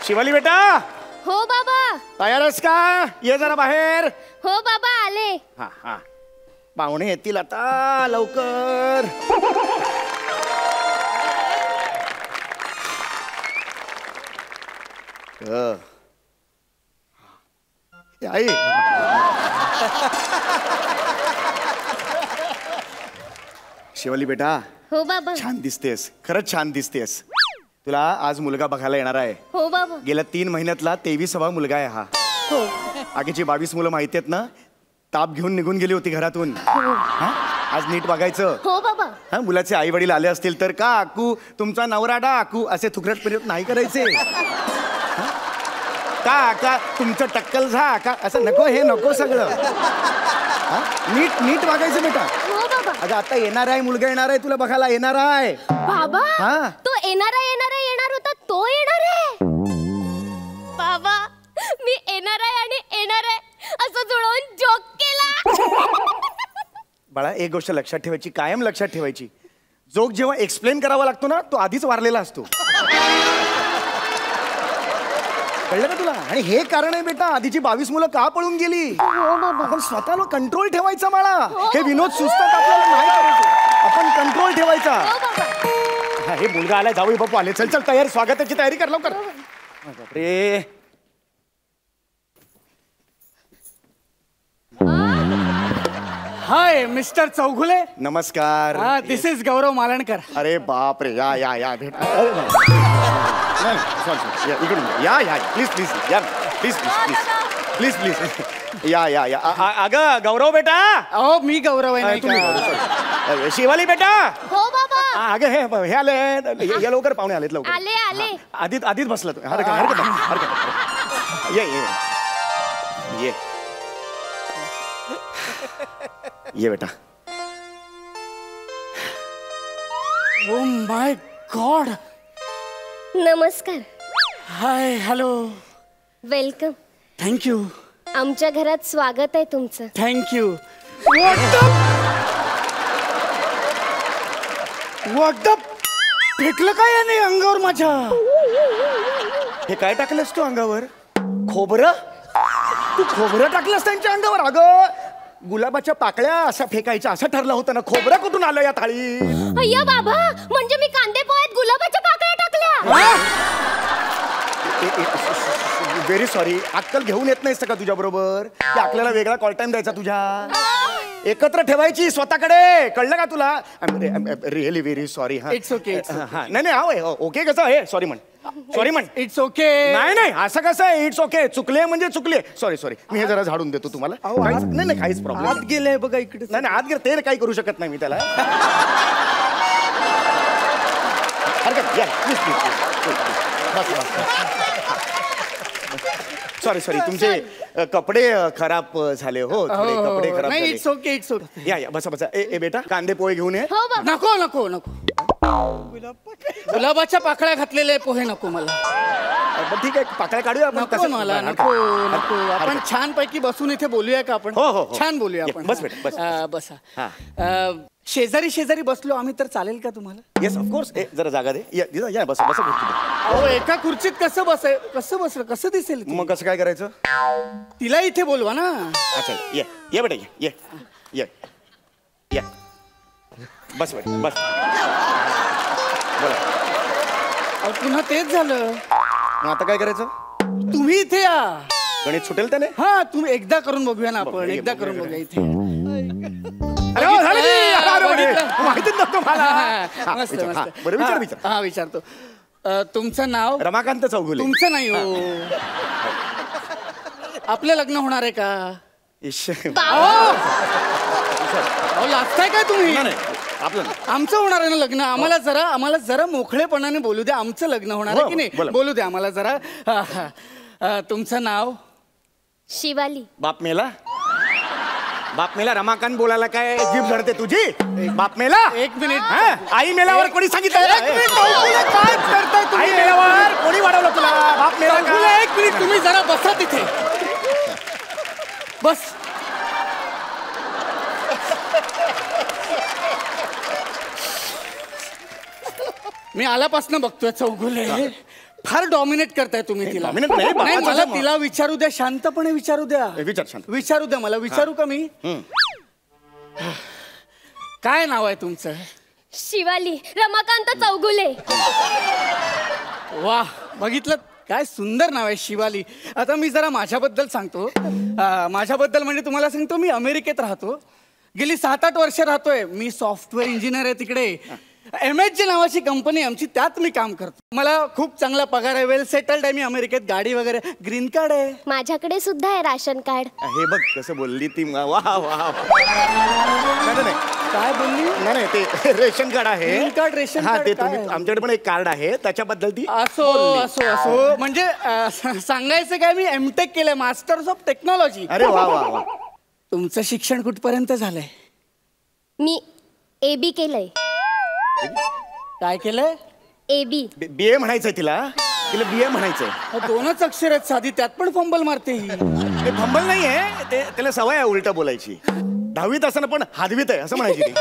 शिवाली बेटा. हो बाबा. तयार आहेस का? ये जरा बाहेर. हो बाबा आले. हा हा पाहुणे येतील आता लवकर. आई शिवाली बेटा. हो बाबा. छान दिसतेस, खरंच छान दिसतेस. तुला आज मुलगा बघायला येणार आहे. हो बाबा. गेल्या 3 महिन्यातला 23वा मुलगा आहे हा. हो. आगीची 22 मुलं माहिती आहेत ना, ताप घेऊन निघून गेली होती घरातून. हा? आज नीट बघायचं. हो बाबा. हा मुलाचे आई वडील आले असतील तर का आकू तुमचा नवरा डा आकू असे थुकरट प्रयोग नाही करायचे. का का तुमचं टक्कल झा का असं नको, हे नको सगळं. नीट नीट वागायचं बेटा. हो बाबा. अगं आता येणार आहे मुलगा, येणार आहे तुला बघायला येणार आहे. बाबा हा. तो येणार होता, तो येणार आहे. बाबा मी येणार आहे आणि येणार आहे असं जुळवून जोक केला. बाळा एक गोष्ट लक्षात ठेवायची, कायम लक्षात ठेवायची. जोक जेव्हा एक्सप्लेन करावा लागतो ना तो आधीच वारलेला असतो. कळलं का तुला? आणि हे कारण आहे बेटा आधीची 22 मुलं का पळून गेली. आपण स्वतःला कंट्रोल ठेवायचा बाळा. हे विनोद सुचतात आपल्याला नाही करायचे, आपण कंट्रोल ठेवायचा. हे मुलगा आलाय, जावई बापू आले. चल चल तयार, स्वागताची तयारी कर लवकर. बापरे. Hi mister Chougule. नमस्कार. This is Gaurav Malankar. अरे बाप रे. या या या भेट. इकडून या या प्लीज प्लीज या please please please please please या या या. अगं गौरव बेटा. हो मी गौरव आहे का? शिवाली बेटा. हो बाबा. अगं हे आले, या लवकर पाहुणे आलेत लवकर. आले आले. आधीच आधीच बसला तू. हरकत ये ये ये ये बेटा. Oh my God. नमस्कार. Hi hello. वेलकम. थँक्यू. आमच्या घरात स्वागत आहे तुमचं. थँक्यू. व्हॉट फेकलं काय याने अंगावर माझ्या? हे काय टाकलंस तू अंगावर? खोबरं. तू खोबरं टाकलंस त्यांच्या अंगावर? अगं गुलाबाच्या पाकळ्या असा फेकायच्या असं ठरलं होतं ना. खोबरं कुठून आलं या थाळी? अय्या बाबा, म्हणजे मी कांदे पोह्यात गुलाबाच्या पाकळ्या टाकल्या? Very sorry. अक्कल घेऊन येत नाहीस का तुझ्या बरोबर? की आपल्याला वेगळा कॉल टाइम द्यायचा तुझ्या? एकत्र ठेवायची स्वतःकडे. कळलं का तुला? Really very sorry. हा इट्स ओके. नाही नाही ओके कसं आहे? सॉरी म्हण, सॉरी म्हण. It's okay. नाही नाही असं कसं आहे? It's okay. चुकले म्हणजे चुकले. Sorry sorry. मी हे जरा झाडून देतो तुम्हाला. नाही नाही काहीच प्रॉब्लेम. आत गेले बघा इकडे. नाही नाही आत गेले ते काही करू शकत नाही मी त्याला. हरकत या please please. Bus bus. Sorry sorry. तुमचे कपडे खराब झाले. हो थोडे कपडे खराब झाले. It's okay it's okay. या या बसा बसा. ए बेटा कांदे पोहे घेऊन ये. हो बाबा. नको नको नको. गुलाबाच्या पाकळ्या घातलेले पोहे नको मला. ठीक आहे पाकळ्या काढूया आपण. नको मला. नको नको. आपण छान पैकी बसून इथे बोलूया का आपण? हो हो छान बोलूया आपण. बस बेटा बस. बसा. शेजारी शेजारी बसलो आम्ही तर चालेल का तुम्हाला? Yes of course. जरा जागा दे. या बस बस. अहो एका खुर्चीत कसं बसलं कसं दिसेल? मग कसं काय करायचं? तिला इथे बोलवा ना. अच्छा ये बेटा ये ये ये बस बेटा बस. बोला. अहो पुन्हा तेच झालं. मग आता काय करायचं? तुम्ही इथे या. गणित सुटेल त्याने. हा तुम्ही एकदा करून बघूया ना आपण. एकदा करून बघूया इथे. माहितीच नव्हतं मला. मस्त मस्त. बरं विचार विचार. हा विचारतो. तुमचं नाव? रमाकांत चौगुले. तुमचं नाही हो. आपलं लग्न होणार आहे का? अहो लाजताय काय तुम्ही? आपलं आमचं होणार आहे ना लग्न. आम्हाला जरा मोकळेपणाने बोलू द्या. आमचं लग्न होणार आहे की नाही बोलू द्या आम्हाला जरा. तुमचं नाव? शिवाली. बाप मेला. बाप मेला. रमाकांत बोलायला काय जीभ झडते तुझी? बाप मेला. एक मिनिट. आई मेल्यावर कोणी सांगितलं? काय करताय तुम्ही? आई मेल्यावर कोणी वाढवलं तुला? बाप मेला का? एक मिनिट तुम्ही जरा बसा तिथे. बस. मी आल्यापासून बघतोय चौगुले फार डॉमिनेट करताय तुम्ही तिला. dominate नाही, नाही, बापाचा मला जन्म. तिला विचारू द्या, शांतपणे विचारू द्या. विचार शांत. विचारू द्या मला. विचारू का मी? काय नाव आहे तुमचं? शिवाली रमाकांत चौगुले. वा, बघितलं काय सुंदर नाव आहे, शिवाली. आता मी जरा माझ्याबद्दल सांगतो. माझ्याबद्दल म्हणजे तुम्हाला सांगतो, मी अमेरिकेत राहतो. गेली 7-8 वर्ष राहतोय. मी सॉफ्टवेअर इंजिनियर आहे तिकडे. MHG नावाची कंपनी आमची, त्यात मी काम करतो. मला खूप चांगला पगार आहे, वेल सेटल्ड आहे मी अमेरिकेत. गाडी वगैरे, ग्रीन कार्ड आहे. माझ्याकडे सुद्धा आहे राशन कार्ड. हे बघ कसं बोलली ती. वा वा. नाही काय बोलली? नाही ते रेशन कार्ड आहे. ग्रीन कार्ड, रेशन हा कार्ड ते काय तुम्ही आहे? आमच्याकडे पण एक कार्ड आहे त्याच्याबद्दल ती असो असो असो. म्हणजे सांगायचं काय, मी MTech केलंय, मास्टर्स ऑफ टेक्नॉलॉजी. अरे वा वा वा. तुमचं शिक्षण कुठपर्यंत झालंय? मी AB केलंय. काय केलंय? AB. BA म्हणायचंय तिला BA म्हणायचंय. दोनच अक्षर आहेत साधी, त्यात पण फंबल मारते ही. ते फंबल नाहीये, ते त्याला सवय आहे उलट बोलायची. 10वीत असताना पण हादवीत आहे असं म्हणायची ती.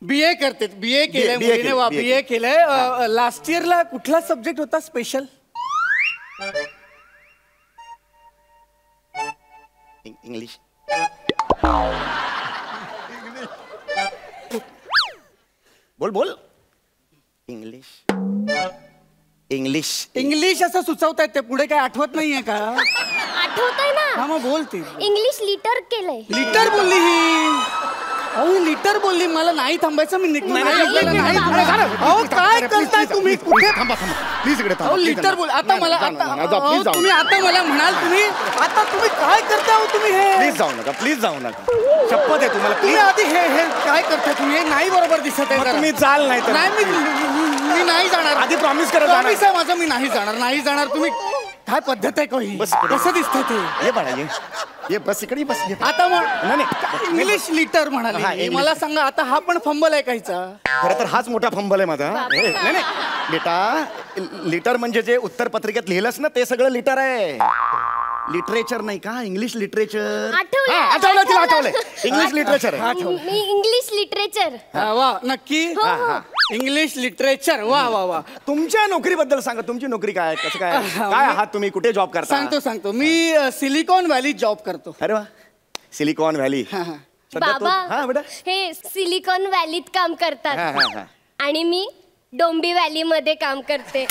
BA करते. BA केलंय BA मुलीने. वा, BA BA केलंय. लास्ट इयरला कुठला सब्जेक्ट होता स्पेशल? इंग्लिश. बोल बोल. इंग्लिश. इंग्लिश. इंग्लिश असं सुचवतायत ते, पुढे काय आठवत नाहीये का? आठवतंय हा ना. मग बोलते. इंग्लिश लिटर केलंय. लिटर बोलली ही. अहो लिटर बोलली, मला नाही थांबायचं. मी निघतो. नाही, नाही, नाही, नाही, नाही, नाही, नाही, नाही. नाही, अहो नाही, काय please, करताय please, तुम्ही? please, कुठे? थांबा प्लीज इकडे अहो लिटर बोल. आता मला अहो, तुम्ही आता मला म्हणाल, तुम्ही काय करताय हो तुम्ही हे? प्लीज जाऊ नका. प्लीज जाऊ नका. शपथ आहे तुम्हाला. तुम्ही आधी हे काय करताय तुम्ही? हे नाही बरोबर दिसत आहे जरा. तुम्ही चाल नाही तर. नाही, मी नाही जाणार. आधी प्रॉमिस करा. प्रॉमिस आहे माझं, मी नाही जाणार. नाही जाणार. तुम्ही काय पद्धत आहे काही? बस इकडे. कसं दिसतंय ते? ये बाळा ये बस इकडे बस. आता नाही, नाही. इंग्लिश लिटर हा, म्हणाले. इंग्लिश. मला सांगा, आता हा पण फंबल आहे काहीचा? खरं तर हाच मोठा फंबल आहे माझा. नाही नाही बेटा, लिटर म्हणजे जे उत्तर पत्रिकेत लिहिलंस ना ते सगळं लिटर आहे. लिटरेचर नाही का? English literature. आठवलं, आठवलं तिला. आठवलं. आठवलंय. इंग्लिश लिटरेचर आहे. मी इंग्लिश लिटरेचर. वा, नक्की. English literature. वा वा वा. तुमच्या नोकरीबद्दल सांगा. तुमची नोकरी काय? कसं काय? काय आहात तुम्ही? कुठे जॉब करता? सांगतो. मी सिलिकॉन व्हॅली जॉब करतो. अरे वा. Silicon valley. हा, हा. सध्या तो- हा बाबा बेटा. हे सिलिकॉन व्हॅलीत काम हा, करतात हा. आणि मी डोंबी व्हॅली मध्ये काम करते.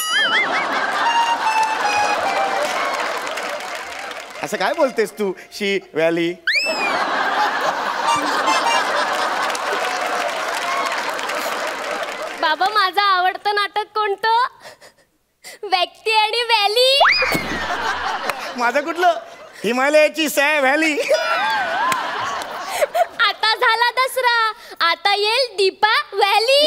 असं काय बोलतेस तू? शी व्हॅली. बाबा माझं आवडतं नाटक कोणतं? व्यक्ती आणि व्हॅली. माझं कुठलं? हिमालयाची सॅ व्हॅली. आता झाला दसरा, आता येईल दीपा व्हॅली.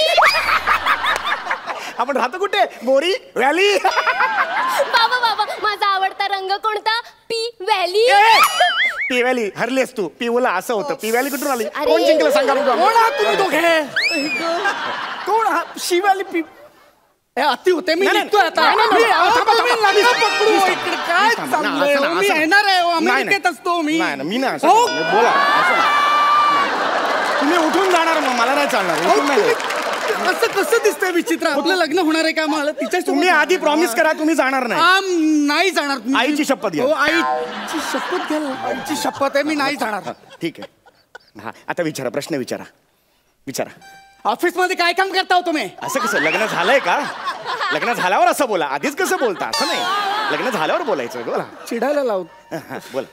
आपण राहतो कुठे? बोरी व्हॅली. बाबा बाबा माझा आवडता रंग कोणता? P valley. P valley. हरलीस तू. पिवला असं होतं. पी व्हॅली कुठून आली? अरे. कोण जिंकलं सांगा बघू. कोण आहात तुम्ही दोघे? कोण आहात? शिवाली पी अति होते. मी नाही, निघतोय आता. नाही, नाही, नाही. थांबा, तुम्ही थांबा. लग्न Please, पकडू. please, इकडे please, काय थांबा. ना, चाललंय? असं ना, मी असं ना. येणार आहे. नाही, अमेरिकेत नाही. असतो मी. नाही, मी नाही असं हो. नाही. बोला असं नाही. तुम्ही उठून जाणार मग. मला नाही चालणार. अहो, उठून नाही. असं कसं दिसतंय विचित्र? आपलं लग्न होणार आहे का? मला तिच्या तुम्ही आधी प्रॉमिस करा तुम्ही जाणार नाही. नाही जाणार. आईची शपथ घ्या. हो, आईची शपथ घ्या. आईची शपथ आहे, मी नाही जाणार. ठीक आहे. हा आता विचारा. प्रश्न विचारा. ऑफिस मध्ये काय काम करता हो तुम्ही? असं कसं? लग्न झालंय का? लग्न झाल्यावर असं बोला. आधीच कसं बोलता? असं नाही. लग्न झाल्यावर बोलायचं. बोला. चिडायला लावत. हा, बोला.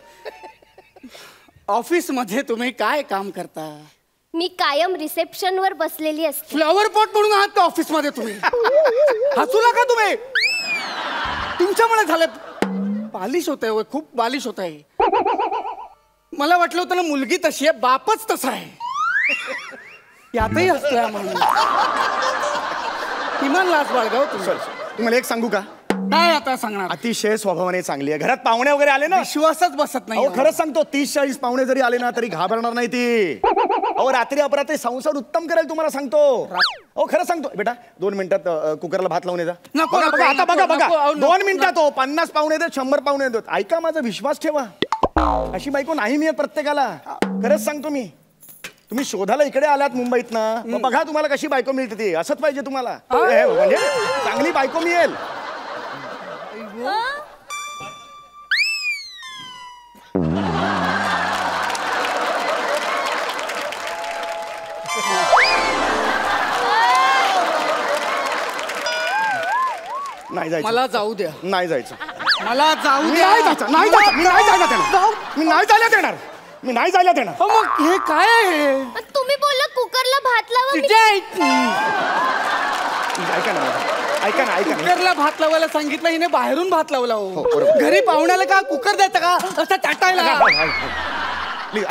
ऑफिस मध्ये तुम्ही काय काम करता? मी कायम रिसेप्शन वर बसलेली असते. फ्लॉवर पॉट म्हणून आहात का ऑफिस मध्ये तुम्ही? हसू नका तुम्ही. तुमच्यामुळे झालं. बालिश होत आहे, खूप बालिश होत आहे. मला वाटलं होतं ना मुलगी तशी आहे, बापच तसा आहे. यातही हसतोय म्हणून. किमान लाज बाळगाव तुम्ही. तुम्हाला एक सांगू का? काय आता सांगणार? अतिशय स्वभावाने चांगली आहे. घरात पाहुणे वगैरे आले ना, विश्वासच बसत नाही. अहो खरंच सांगतो 30-40 पाहुणे जरी आले ना तरी घाबरणार नाही ती. अहो रात्री अपरात्री संसार उत्तम करेल तुम्हाला सांगतो. अहो खरं सांगतो बेटा. 2 मिनिटात कुकरला भात लावून येता. नको, बघा, नको, बघा, आता नको, बघा नको, बघा अहो, नको, 2 मिनिटात हो 50 पाहुणे देत 100 पाहुणे देत. ऐका माझा विश्वास ठेवा. अशी बायको नाही मिळत प्रत्येकाला. खरंच सांगतो मी. तुम्ही शोधायला इकडे आलात मुंबईत ना, मग बघा तुम्हाला कशी बायको मिळते ती. असंच पाहिजे तुम्हाला. म्हणजे चांगली बायको मिळेल. नाही जायचं. मला जाऊ द्या. नाही जायचं. मला जाऊ मी द्या. नाही जायचं. नाही जायचं. मी नाही जायला देणार. मी नाही जायला देणार. मी नाही जायला देणार. हो, मग हे काय आहे? तुम्ही बोलला कुकरला भात लावा. मी- ऐका ना ऐका ना ऐका ना. कुकरला भात लावायला सांगितलं, हिने बाहेरून भात लावला. हो, हो बरोबर. घरी पाहुण्याला का कुकर द्यायचा का असं टाटायला? प्लीज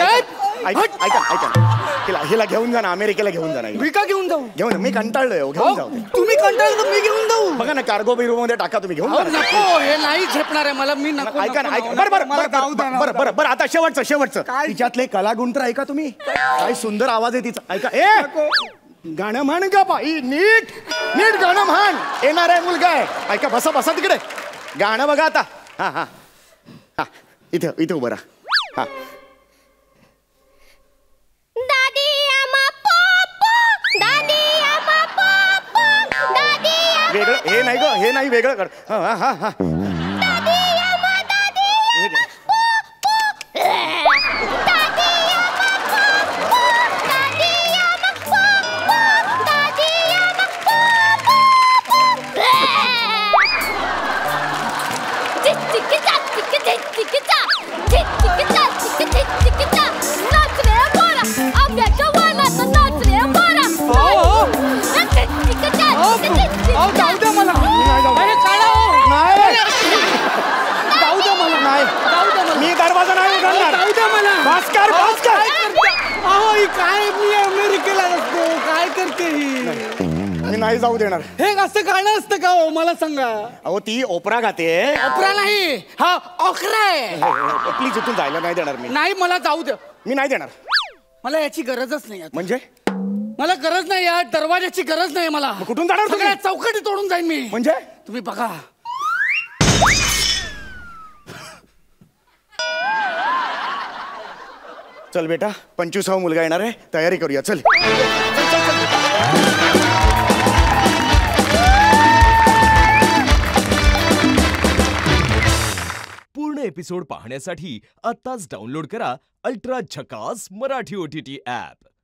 ऐका. हिला घेऊन जा ना, अमेरिकेला घेऊन जा ना. मी का घेऊन जाऊ? घेऊन जा. मी कंटाळलोय. घेऊन जाऊ दे. तुम्ही कंटाळलं तर मी घेऊन जाऊ. बघा ना, कार्गो बिरो मध्ये टाका तुम्ही. घेऊन अहो, जा ना. नको, हे नाही झेपणार आहे मला. मी नको. ऐका ना नको, ऐका. नको, बरं बरं मला जाऊ द्या ना. बरं बरं बरं आता शेवटचं काय? तिच्यातले कलागुण तर ऐका तुम्ही. काय सुंदर आवाज आहे तिचा. ऐका. ए गाणं म्हण का बाई. नीट नीट गाणं म्हण. येणार आहे मुलगा आहे. ऐका. बसा तिकडे. गाणं बघा आता. हा हा हा. इथे उभं राहा. हा. दादी आमा पोपो, दादी आमा पोपो, दादी आमा- वेगळं हे नाही ग. हे नाही वेगळं कर. हा हा हा हा. दादी आमा, दादी आमा पोपो. दादी आमा पोपो, दादी आमा पोपो, दादी आमा पोपो. चिचिकिचा, चिचिकिचा, चिचिकिचा, चिचिकिचा. नाच रे पोरा, आंब्याच्या वालात नाच रे पोरा. चिचिकिचा, अहो, जाऊ द्या मला. नाही जाऊ. अरे काढा हो. नाही जाऊ द्या मला. नाही. जाऊ द्या मला. मी दरवाजा नाही उघडणार. जाऊ द्या मला. भास्कर. काय करते? अहो, ही काय, मी अमेरिकेला असतो. काय करते ही? मी नाही जाऊ देणार. हे असं गाणं असतं का हो? मला सांगा. अहो ती ओपरा गाते. अकरा नाही, हा अकरा आहे. प्लीज इथून जायला नाही देणार मी. नाही, मला जाऊ द्या. मी नाही देणार. मला याची गरजच नाही आता. म्हणजे मला गरज नाही, या दरवाजाची गरज नाही मला. मग कुठून जाणार तुम्ही? सगळ्या चौकटी तोडून जाईन मी. म्हणजे तुम्ही बघा. चल बेटा, 25वा मुलगा येणार आहे. तयारी करूया. चल. पूर्ण एपिसोड पाहण्यासाठी आत्ताच डाउनलोड करा अल्ट्रा झकास मराठी OTT ॲप.